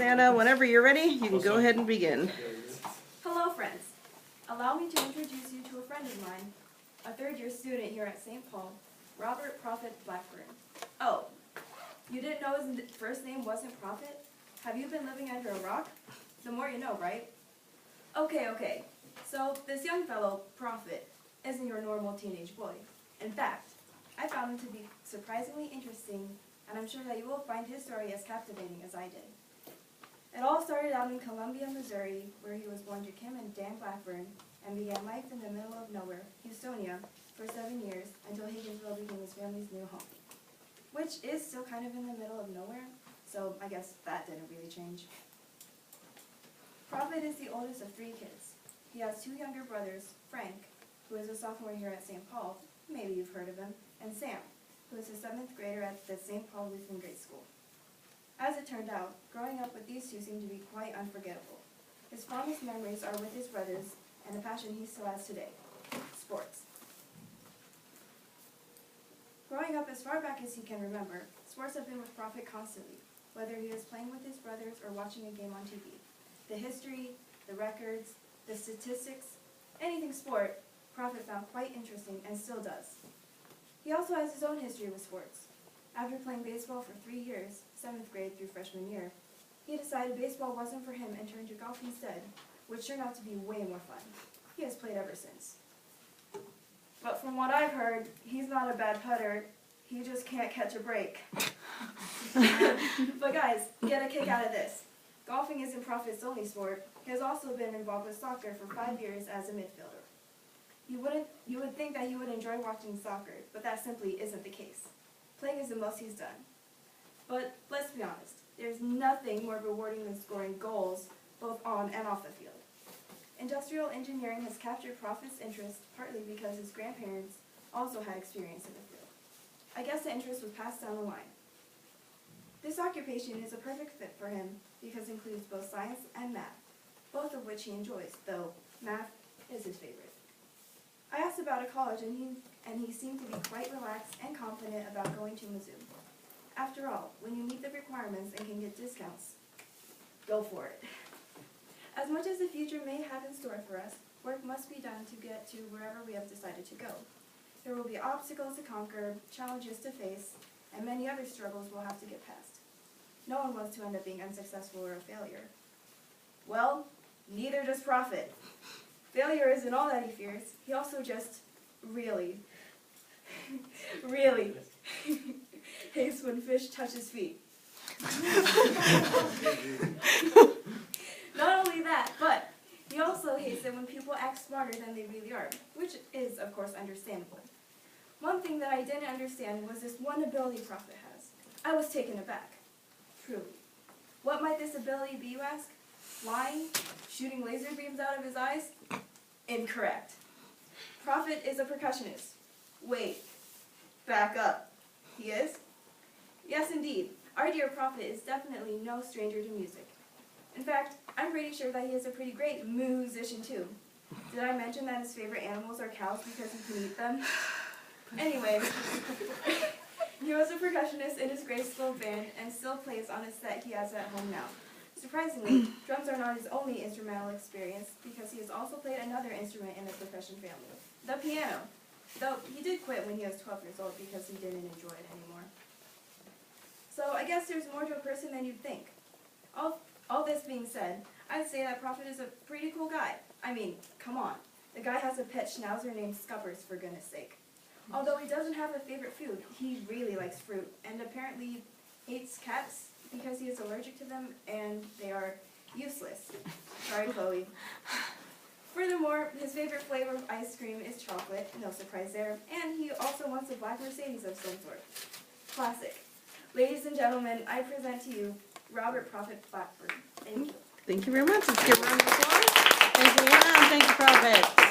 Anna, whenever you're ready, you can go ahead and begin. Hello, friends. Allow me to introduce you to a friend of mine, a third-year student here at St. Paul, Robert Prophet Blackburn. Oh, you didn't know his first name wasn't Prophet? Have you been living under a rock? The more you know, right? Okay. So, this young fellow, Prophet, isn't your normal teenage boy. In fact, I found him to be surprisingly interesting, and I'm sure that you will find his story as captivating as I did. It all started out in Columbia, Missouri, where he was born to Kim and Dan Blackburn, and began life in the middle of nowhere, Houstonia, for 7 years, until Higginsville became his family's new home. Which is still kind of in the middle of nowhere, so I guess that didn't really change. Prophet is the oldest of 3 kids. He has 2 younger brothers, Frank, who is a sophomore here at St. Paul, maybe you've heard of him, and Sam, who is a 7th grader at the St. Paul Lutheran Grade School. As it turned out, growing up with these 2 seemed to be quite unforgettable. His fondest memories are with his brothers and a passion he still has today, sports. Growing up as far back as he can remember, sports have been with Prophet constantly, whether he was playing with his brothers or watching a game on TV. The history, the records, the statistics, anything sport, Prophet found quite interesting and still does. He also has his own history with sports. After playing baseball for 3 years, 7th grade through freshman year, he decided baseball wasn't for him and turned to golf instead, which turned out to be way more fun. He has played ever since. But from what I've heard, he's not a bad putter, he just can't catch a break. But guys, get a kick out of this. Golfing isn't Prophet's only sport. He has also been involved with soccer for 5 years as a midfielder. You would think that he would enjoy watching soccer, but that simply isn't the case. Playing is the most he's done. But let's be honest, there's nothing more rewarding than scoring goals, both on and off the field. Industrial engineering has captured Prophet's interest partly because his grandparents also had experience in the field. I guess the interest was passed down the line. This occupation is a perfect fit for him because it includes both science and math, both of which he enjoys, though math is his favorite. I asked about a college and he seemed to be quite relaxed and confident about going to Mizzou. After all, when you meet the requirements and can get discounts, go for it. As much as the future may have in store for us, work must be done to get to wherever we have decided to go. There will be obstacles to conquer, challenges to face, and many other struggles we'll have to get past. No one wants to end up being unsuccessful or a failure. Well, neither does Prophet. Failure isn't all that he fears. He also just really hates when fish touch his feet. Not only that, but he also hates it when people act smarter than they really are, which is, of course, understandable. One thing that I didn't understand was this one ability Prophet has. I was taken aback. Truly. What might this ability be, you ask? Flying? Shooting laser beams out of his eyes? Incorrect. Prophet is a percussionist. Wait. Back up. He is? Yes, indeed. Our dear Prophet is definitely no stranger to music. In fact, I'm pretty sure that he is a pretty great musician too. Did I mention that his favorite animals are cows because he can eat them? Anyway, he was a percussionist in his grade school band and still plays on a set he has at home now. Surprisingly, drums are not his only instrumental experience because he has also played another instrument in the percussion family, the piano. Though he did quit when he was 12 years old because he didn't enjoy it anymore. So I guess there's more to a person than you'd think. All this being said, I'd say that Prophet is a pretty cool guy. I mean, come on. The guy has a pet schnauzer named Scuppers, for goodness sake. Although he doesn't have a favorite food, he really likes fruit, and apparently hates cats because he is allergic to them, and they are useless. Sorry, Chloe. Furthermore, his favorite flavor of ice cream is chocolate, no surprise there, and he also wants a black Mercedes of some sort. Classic. Ladies and gentlemen, I present to you Robert Prophet Blackburn. Thank you. Thank you very much. Let's give a round of applause. Thank you, Anna. Thank you, Prophet.